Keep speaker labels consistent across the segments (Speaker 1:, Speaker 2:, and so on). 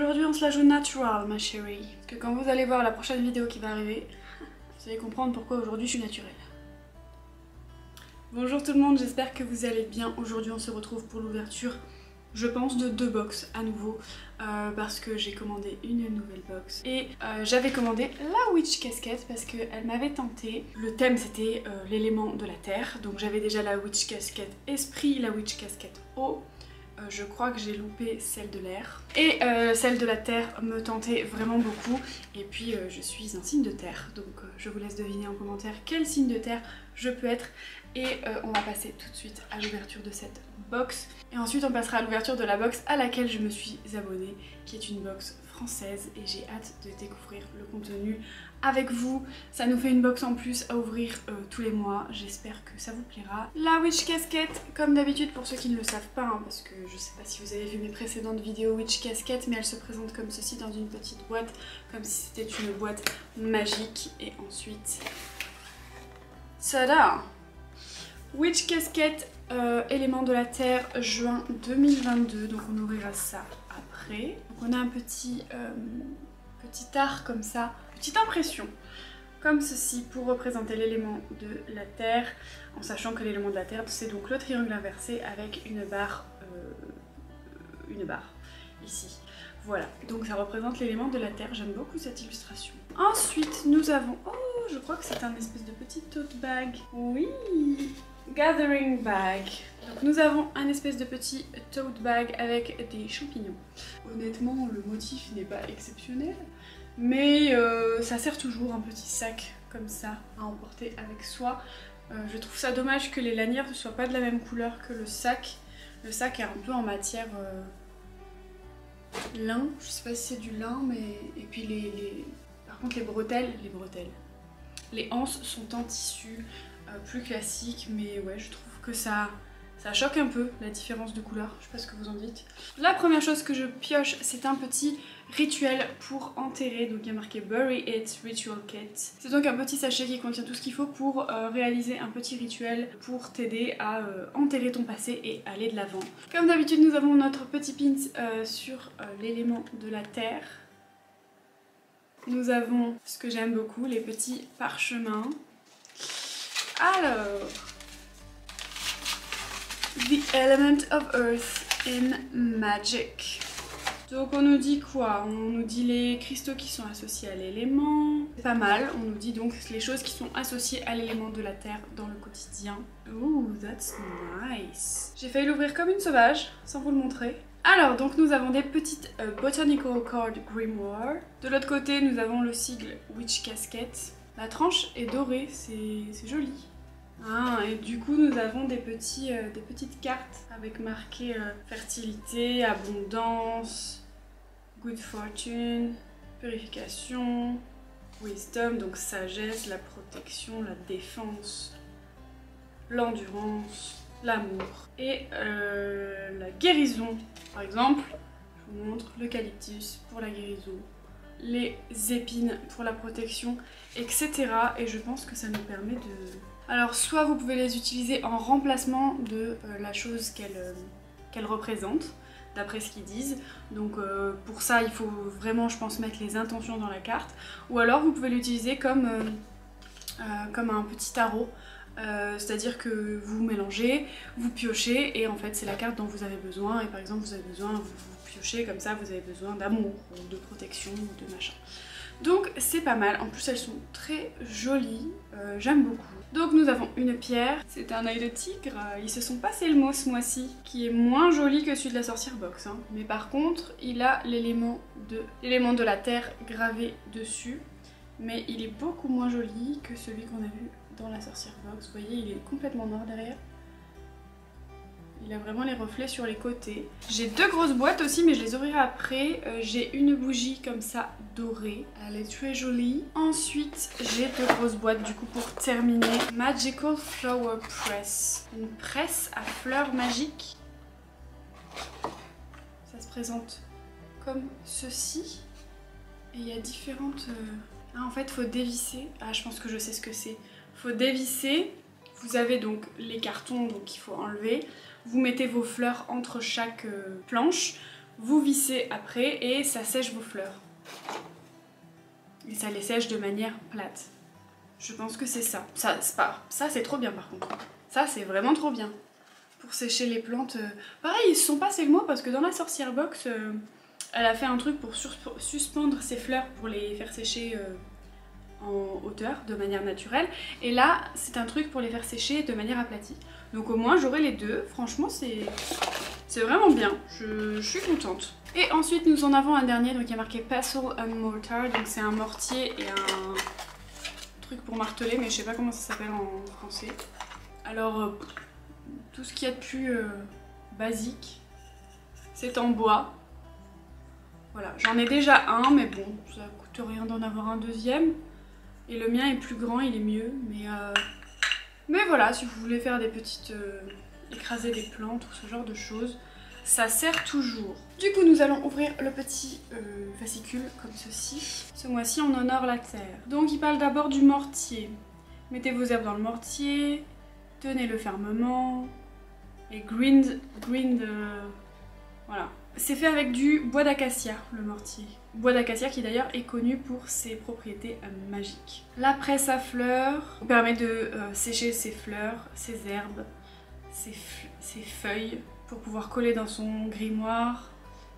Speaker 1: aujourd'hui on se la joue natural ma chérie. Parce que quand vous allez voir la prochaine vidéo qui va arriver, vous allez comprendre pourquoi aujourd'hui je suis naturelle. Bonjour tout le monde, j'espère que vous allez bien. Aujourd'hui on se retrouve pour l'ouverture, je pense, de 2 box à nouveau. Parce que j'ai commandé une nouvelle box. Et j'avais commandé la Witch Casquette parce qu'elle m'avait tenté. Le thème c'était l'élément de la terre. Donc j'avais déjà la Witch Casquette Esprit, la Witch Casquette Eau. Je crois que j'ai loupé celle de l'air. Et celle de la terre me tentait vraiment beaucoup. Et puis je suis un signe de terre. Donc je vous laisse deviner en commentaire quel signe de terre je peux être. Et on va passer tout de suite à l'ouverture de cette box. Et ensuite on passera à l'ouverture de la box à laquelle je me suis abonnée, qui est une box française. Et j'ai hâte de découvrir le contenu avec vous. Ça nous fait une box en plus à ouvrir tous les mois. J'espère que ça vous plaira. La Witch Casquette, comme d'habitude pour ceux qui ne le savent pas, hein, parce que je sais pas si vous avez vu mes précédentes vidéos Witch Casquette, mais elle se présente comme ceci dans une petite boîte, comme si c'était une boîte magique. Et ensuite... tada! Witch Casquette, élément de la terre, juin 2022, donc on ouvrira ça après. Donc on a un petit art comme ça, petite impression, comme ceci pour représenter l'élément de la terre, en sachant que l'élément de la terre c'est donc le triangle inversé avec une barre ici. Voilà, donc ça représente l'élément de la terre, j'aime beaucoup cette illustration. Ensuite nous avons, oh je crois que c'est un espèce de petit tote bag, oui, gathering bag. Donc nous avons un espèce de petit tote bag avec des champignons. Honnêtement le motif n'est pas exceptionnel, mais ça sert toujours, un petit sac comme ça à emporter avec soi. Je trouve ça dommage que les lanières ne soient pas de la même couleur que le sac. Le sac est un peu en matière lin, je sais pas si c'est du lin, mais... Et puis par contre les anses sont en tissu plus classique, mais ouais, je trouve que ça choque un peu la différence de couleur, je sais pas ce que vous en dites. La première chose que je pioche, c'est un petit rituel pour enterrer, donc il y a marqué Bury It Ritual Kit. C'est donc un petit sachet qui contient tout ce qu'il faut pour réaliser un petit rituel pour t'aider à enterrer ton passé et aller de l'avant. Comme d'habitude, nous avons notre petit pins sur l'élément de la terre. Nous avons ce que j'aime beaucoup, les petits parchemins. Alors, The Element of Earth in Magic. Donc on nous dit quoi? On nous dit les cristaux qui sont associés à l'élément. C'est pas mal, on nous dit donc les choses qui sont associées à l'élément de la terre dans le quotidien. Ooh, that's nice. J'ai failli l'ouvrir comme une sauvage, sans vous le montrer. Alors, donc nous avons des petites Botanical Card Grimoire. De l'autre côté, nous avons le sigle Witch Casquette. La tranche est dorée, c'est joli. Ah, et du coup, nous avons des petites cartes avec marqué fertilité, abondance, good fortune, purification, wisdom, donc sagesse, la protection, la défense, l'endurance, l'amour et la guérison. Par exemple, je vous montre l'eucalyptus pour la guérison, les épines pour la protection, etc. Et je pense que ça nous permet de... Alors soit vous pouvez les utiliser en remplacement de la chose qu'elles représentent, d'après ce qu'ils disent. Donc pour ça il faut vraiment, je pense, mettre les intentions dans la carte. Ou alors vous pouvez l'utiliser comme un petit tarot. C'est-à-dire que vous mélangez, vous piochez et en fait c'est la carte dont vous avez besoin. Et par exemple vous avez besoin, vous piochez comme ça, vous avez besoin d'amour ou de protection ou de machin. Donc c'est pas mal, en plus elles sont très jolies, j'aime beaucoup. Donc nous avons une pierre, c'est un œil de tigre, ils se sont passés le mot ce mois-ci, qui est moins joli que celui de la sorcière box, hein. Mais par contre il a l'élément de la terre gravé dessus, mais il est beaucoup moins joli que celui qu'on a vu dans la sorcière box. Vous voyez, il est complètement noir derrière. Il a vraiment les reflets sur les côtés. J'ai 2 grosses boîtes aussi, mais je les ouvrirai après. J'ai une bougie comme ça dorée, elle est très jolie. Ensuite j'ai 2 grosses boîtes du coup pour terminer. Magical Flower Press, une presse à fleurs magiques. Ça se présente comme ceci. Et il y a différentes... Ah, en fait faut dévisser. Ah, je pense que je sais ce que c'est. Faut dévisser. Vous avez donc les cartons qu'il faut enlever. Vous mettez vos fleurs entre chaque planche. vous vissez après et ça sèche vos fleurs. Et ça les sèche de manière plate. Je pense que c'est ça. Ça c'est trop bien par contre. Ça c'est vraiment trop bien. Pour sécher les plantes. Pareil, ils se sont passés le mot parce que dans la sorcière box, elle a fait un truc pour suspendre ses fleurs pour les faire sécher en hauteur de manière naturelle. Et là, c'est un truc pour les faire sécher de manière aplatie. Donc au moins j'aurai les deux. Franchement, c'est vraiment bien. Je suis contente. Et ensuite, nous en avons un dernier. Donc il y a marqué Pestle and Mortar. Donc c'est un mortier et un truc pour marteler. Mais je sais pas comment ça s'appelle en français. Alors, tout ce qu'il y a de plus basique, c'est en bois. Voilà, j'en ai déjà un, mais bon, ça coûte rien d'en avoir un deuxième. Et le mien est plus grand, il est mieux. Mais voilà, si vous voulez faire des petites... écraser des plantes ou ce genre de choses, ça sert toujours. Du coup, nous allons ouvrir le petit fascicule comme ceci. Ce mois-ci, on honore la terre. Donc, il parle d'abord du mortier. Mettez vos herbes dans le mortier, tenez-le fermement, et grind, voilà. C'est fait avec du bois d'acacia, le mortier. Bois d'acacia qui d'ailleurs est connu pour ses propriétés magiques. La presse à fleurs permet de sécher ses fleurs, ses herbes, ses feuilles pour pouvoir coller dans son grimoire,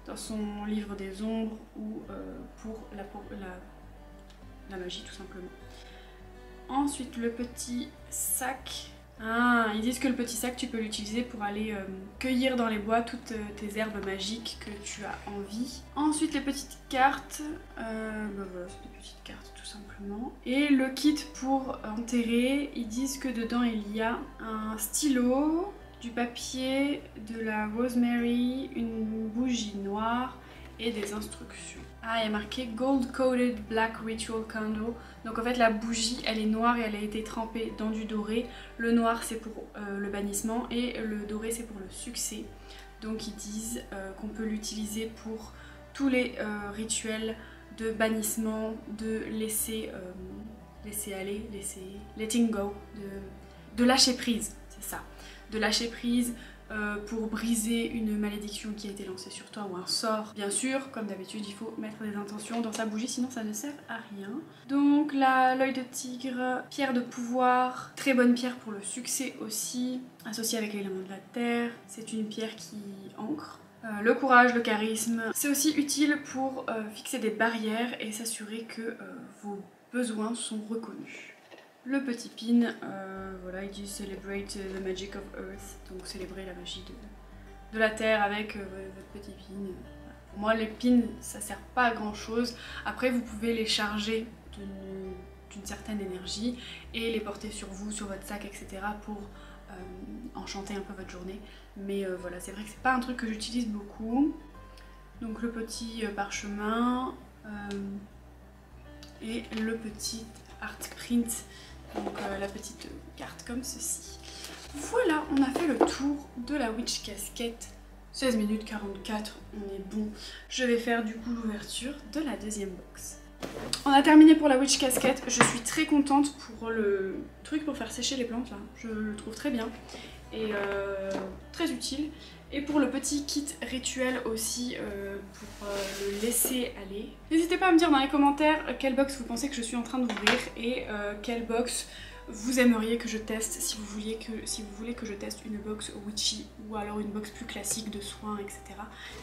Speaker 1: dans son livre des ombres ou pour la magie tout simplement. Ensuite le petit sac. Ah, ils disent que le petit sac, tu peux l'utiliser pour aller cueillir dans les bois toutes tes herbes magiques que tu as envie. Ensuite, les petites cartes. Voilà, c'est des petites cartes tout simplement. Et le kit pour enterrer, ils disent que dedans il y a un stylo, du papier, de la rosemary, une bougie noire et des instructions. Ah, il y a marqué Gold Coated Black Ritual Candle. Donc en fait la bougie elle est noire et elle a été trempée dans du doré. Le noir c'est pour le bannissement et le doré c'est pour le succès. Donc ils disent qu'on peut l'utiliser pour tous les rituels de bannissement, de laisser aller, letting go, de lâcher prise, c'est ça. De lâcher prise pour briser une malédiction qui a été lancée sur toi ou un sort. Bien sûr, comme d'habitude, il faut mettre des intentions dans sa bougie, sinon ça ne sert à rien. Donc là, l'œil de tigre, pierre de pouvoir, très bonne pierre pour le succès aussi, associée avec l'élément de la terre. C'est une pierre qui ancre. Le courage, le charisme. C'est aussi utile pour fixer des barrières et s'assurer que vos besoins sont reconnus. Le petit pin, voilà, il dit Celebrate the Magic of Earth, donc célébrer la magie de la terre avec votre petit pin. Pour moi, les pins, ça sert pas à grand chose. Après, vous pouvez les charger d'une certaine énergie et les porter sur vous, sur votre sac, etc. pour enchanter un peu votre journée. Mais voilà, c'est vrai que c'est pas un truc que j'utilise beaucoup. Donc le petit parchemin et le petit art print. Donc la petite carte comme ceci. Voilà, on a fait le tour de la Witch Casquette. 16 minutes 44, on est bon. Je vais faire du coup l'ouverture de la deuxième box. On a terminé pour la Witch Casquette. Je suis très contente pour le truc pour faire sécher les plantes là. Je le trouve très bien et très utile. Et pour le petit kit rituel aussi pour le laisser aller. N'hésitez pas à me dire dans les commentaires quelle box vous pensez que je suis en train d'ouvrir et quelle box vous aimeriez que je teste si vous voulez que je teste une box witchy ou alors une box plus classique de soins, etc.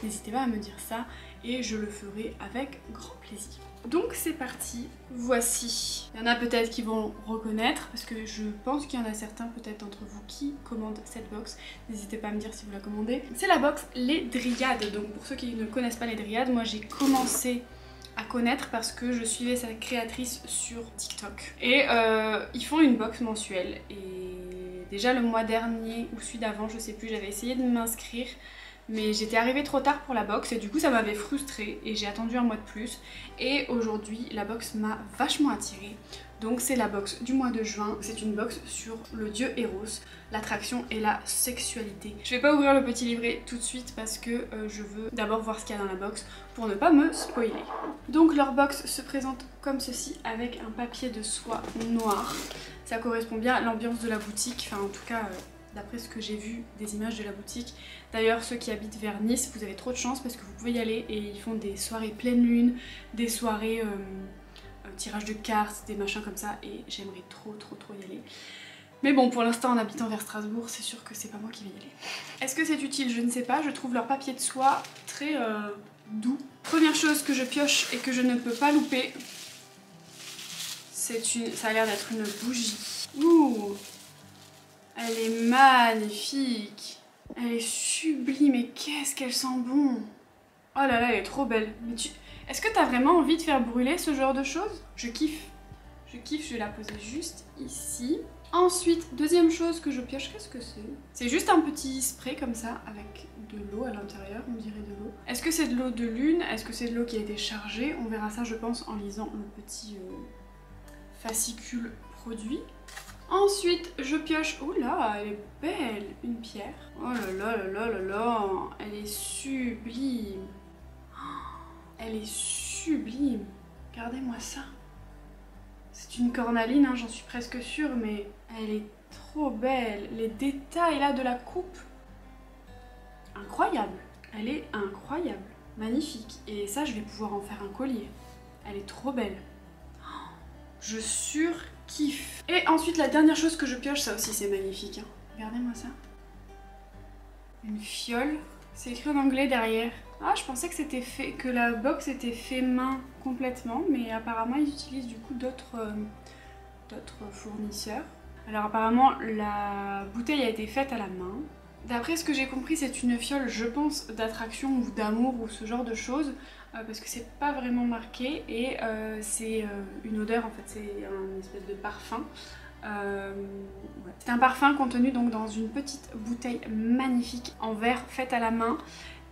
Speaker 1: N'hésitez pas à me dire ça et je le ferai avec grand plaisir. Donc c'est parti, voici. Il y en a peut-être qui vont reconnaître parce que je pense qu'il y en a certains peut-être d'entre vous qui commandent cette box. N'hésitez pas à me dire si vous la commandez. C'est la box Les Dryades. Donc pour ceux qui ne connaissent pas les Dryades, moi j'ai commencé à connaître parce que je suivais sa créatrice sur TikTok. Et ils font une box mensuelle. Et déjà le mois dernier ou celui d'avant, je sais plus, j'avais essayé de m'inscrire. Mais j'étais arrivée trop tard pour la box et du coup ça m'avait frustrée et j'ai attendu un mois de plus. Et aujourd'hui la box m'a vachement attirée. Donc c'est la box du mois de juin. C'est une box sur le dieu Eros, l'attraction et la sexualité. Je vais pas ouvrir le petit livret tout de suite parce que je veux d'abord voir ce qu'il y a dans la box pour ne pas me spoiler. Donc leur box se présente comme ceci avec un papier de soie noir. Ça correspond bien à l'ambiance de la boutique, enfin en tout cas d'après ce que j'ai vu des images de la boutique. D'ailleurs, ceux qui habitent vers Nice, vous avez trop de chance parce que vous pouvez y aller et ils font des soirées pleine lune, des soirées tirage de cartes, des machins comme ça et j'aimerais trop y aller. Mais bon, pour l'instant, en habitant vers Strasbourg, c'est sûr que c'est pas moi qui vais y aller. Est-ce que c'est utile? Je ne sais pas. Je trouve leur papier de soie très doux. Première chose que je pioche et que je ne peux pas louper, ça a l'air d'être une bougie. Ouh, elle est magnifique. Elle est sublime et qu'est-ce qu'elle sent bon. Oh là là, elle est trop belle. Mais est-ce que t'as vraiment envie de faire brûler ce genre de choses? Je kiffe. Je kiffe, je vais la poser juste ici. Ensuite, deuxième chose que je pioche, qu'est-ce que c'est? C'est juste un petit spray comme ça, avec de l'eau à l'intérieur, on dirait de l'eau. Est-ce que c'est de l'eau de lune? Est-ce que c'est de l'eau qui a été chargée? On verra ça, je pense, en lisant le petit fascicule produit. Ensuite, je pioche... Oh là, elle est belle! Une pierre. Oh là là là là là là! Elle est sublime! Elle est sublime! Regardez-moi ça! C'est une cornaline, hein, j'en suis presque sûre, mais elle est trop belle. Les détails là de la coupe, incroyable. Elle est incroyable, magnifique. Et ça, je vais pouvoir en faire un collier. Elle est trop belle. Je surkiffe. Et ensuite, la dernière chose que je pioche, ça aussi c'est magnifique. Hein. Regardez-moi ça. Une fiole. C'est écrit en anglais derrière. Ah, je pensais que c'était fait, que la box était fait main complètement, mais apparemment ils utilisent du coup d'autres fournisseurs. Alors apparemment la bouteille a été faite à la main. D'après ce que j'ai compris, c'est une fiole, je pense, d'attraction ou d'amour ou ce genre de choses, parce que c'est pas vraiment marqué et c'est une odeur en fait, c'est une espèce de parfum. Ouais. C'est un parfum contenu donc dans une petite bouteille magnifique en verre faite à la main.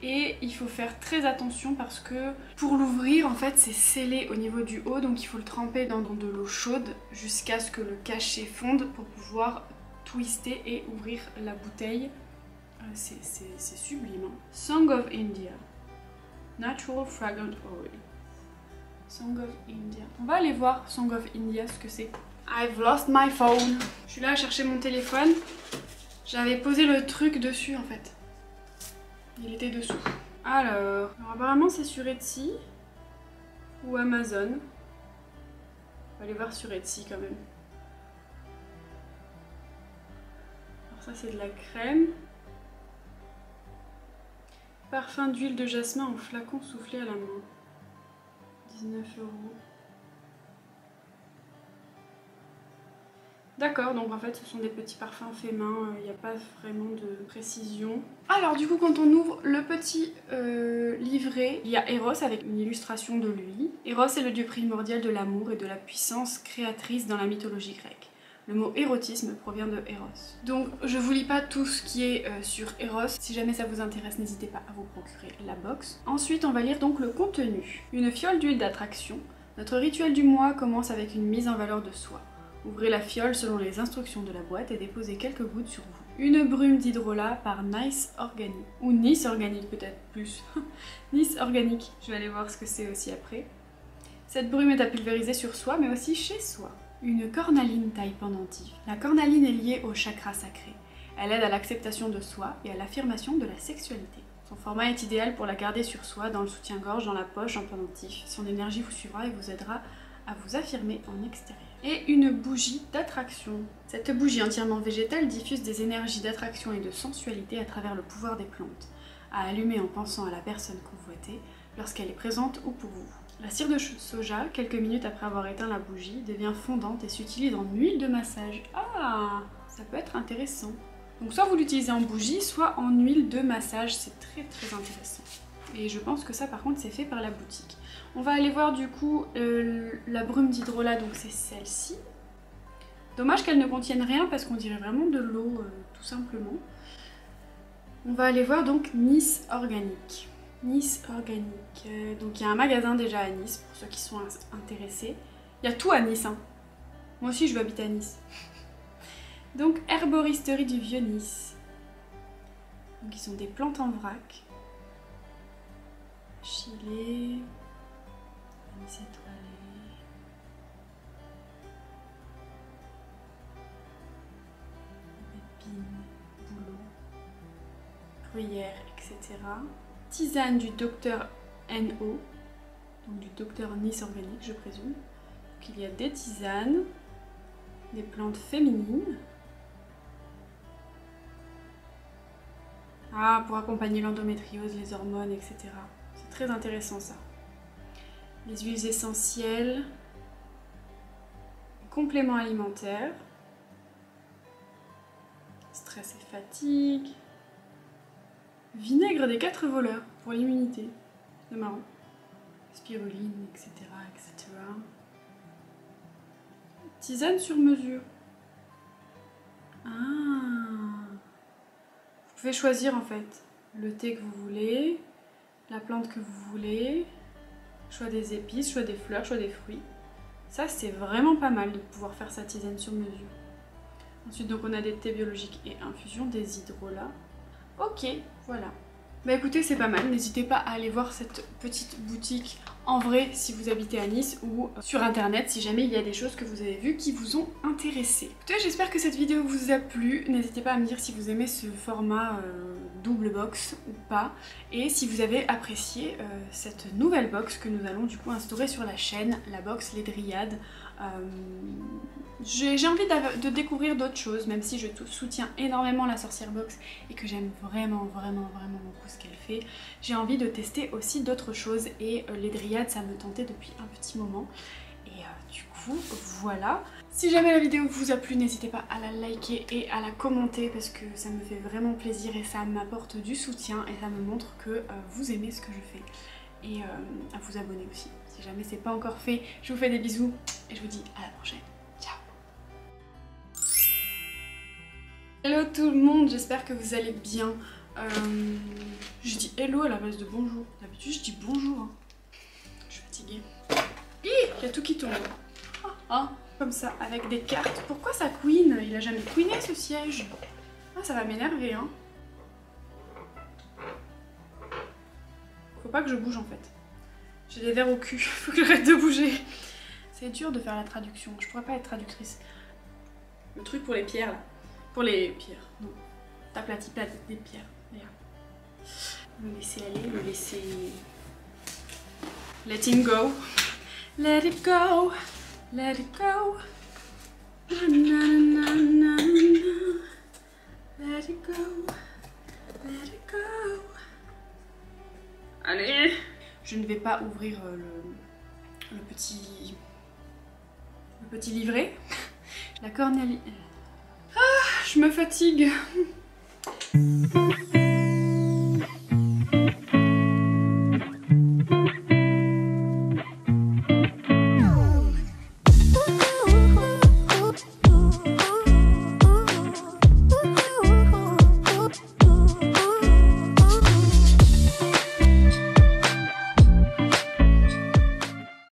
Speaker 1: Et il faut faire très attention parce que pour l'ouvrir, en fait, c'est scellé au niveau du haut. Donc il faut le tremper dans de l'eau chaude jusqu'à ce que le cachet fonde pour pouvoir twister et ouvrir la bouteille. C'est sublime. Hein. Song of India. Natural Fragrant Oil. Song of India. On va aller voir Song of India ce que c'est. I've lost my phone. Je suis là à chercher mon téléphone. J'avais posé le truc dessus en fait. Il était dessous. Alors apparemment c'est sur Etsy ou Amazon. On va aller voir sur Etsy quand même. Alors ça c'est de la crème. Parfum d'huile de jasmin en flacon soufflé à la main. 19 €. D'accord, donc en fait ce sont des petits parfums faits main, il n'y a pas vraiment de précision. Alors du coup quand on ouvre le petit livret, il y a Eros avec une illustration de lui. Eros est le dieu primordial de l'amour et de la puissance créatrice dans la mythologie grecque. Le mot érotisme provient de Eros. Donc je vous lis pas tout ce qui est sur Eros, si jamais ça vous intéresse n'hésitez pas à vous procurer la box. Ensuite on va lire donc le contenu. Une fiole d'huile d'attraction. Notre rituel du mois commence avec une mise en valeur de soi. Ouvrez la fiole selon les instructions de la boîte et déposez quelques gouttes sur vous. Une brume d'hydrolat par Nice Organic. Ou Nice Organic peut-être plus. Nice Organic. Je vais aller voir ce que c'est aussi après. Cette brume est à pulvériser sur soi mais aussi chez soi. Une cornaline taille pendentive. La cornaline est liée au chakra sacré. Elle aide à l'acceptation de soi et à l'affirmation de la sexualité. Son format est idéal pour la garder sur soi, dans le soutien-gorge, dans la poche, en pendentif. Son énergie vous suivra et vous aidera à vous affirmer en extérieur. Et une bougie d'attraction. Cette bougie entièrement végétale diffuse des énergies d'attraction et de sensualité à travers le pouvoir des plantes, à allumer en pensant à la personne convoitée lorsqu'elle est présente ou pour vous. La cire de soja, quelques minutes après avoir éteint la bougie, devient fondante et s'utilise en huile de massage. Ah, ça peut être intéressant. Donc soit vous l'utilisez en bougie, soit en huile de massage, c'est très intéressant. Et je pense que ça par contre c'est fait par la boutique. On va aller voir du coup la brume d'hydrolat, donc c'est celle-ci. Dommage qu'elle ne contienne rien parce qu'on dirait vraiment de l'eau tout simplement. On va aller voir donc Nice Organic. Nice Organic. Donc il y a un magasin déjà à Nice pour ceux qui sont intéressés. Il y a tout à Nice. Hein. Moi aussi je veux habiter à Nice. Donc herboristerie du Vieux Nice. Donc ils ont des plantes en vrac. Chilé. Anis étoilé. Épines. gruyère, etc. Tisane du docteur NO, donc du docteur Nice organique, je présume. Donc il y a des tisanes, des plantes féminines. Ah, pour accompagner l'endométriose, les hormones, etc. C'est très intéressant ça. Les huiles essentielles, compléments alimentaires, stress et fatigue, vinaigre des 4 voleurs pour l'immunité, c'est marrant, spiruline, etc., etc. Tisane sur mesure. Ah. Vous pouvez choisir en fait le thé que vous voulez, la plante que vous voulez, choix des épices, choix des fleurs, choix des fruits. Ça c'est vraiment pas mal de pouvoir faire sa tisane sur mesure. Ensuite donc on a des thés biologiques et infusions, des hydrolats. Ok, voilà. Bah écoutez, c'est pas mal, n'hésitez pas à aller voir cette petite boutique en vrai si vous habitez à Nice ou sur internet si jamais il y a des choses que vous avez vues qui vous ont intéressé. Écoutez, j'espère que cette vidéo vous a plu, n'hésitez pas à me dire si vous aimez ce format double box ou pas et si vous avez apprécié cette nouvelle box que nous allons du coup instaurer sur la chaîne, la box Les Dryades. J'ai envie de découvrir d'autres choses, même si je soutiens énormément la sorcière box et que j'aime vraiment beaucoup ce qu'elle fait. J'ai envie de tester aussi d'autres choses et les Dryades ça me tentait depuis un petit moment. Et du coup voilà. Si jamais la vidéo vous a plu, n'hésitez pas à la liker et à la commenter parce que ça me fait vraiment plaisir et ça m'apporte du soutien et ça me montre que vous aimez ce que je fais. Et à vous abonner aussi. Si jamais c'est pas encore fait, je vous fais des bisous et je vous dis à la prochaine. Ciao. Hello tout le monde, j'espère que vous allez bien. Je dis hello à la place de bonjour. D'habitude je dis bonjour. Hein. Je suis fatiguée. Il y a tout qui tombe. Ah, comme ça, avec des cartes. Pourquoi ça queen? Il a jamais queené ce siège. Ah, ça va m'énerver hein. Faut pas que je bouge en fait. J'ai des verres au cul, faut que j'arrête de bouger. C'est dur de faire la traduction, je pourrais pas être traductrice. Le truc pour les pierres là. Pour les pierres, non. T'aplatis des pierres, regarde. Le laisser aller, le laisser... Let him go. Let it go. Let it go. Na, na, na, na. Let it go. Let it go. Allez. Je ne vais pas ouvrir le petit livret. La cornélie. Ah, je me fatigue.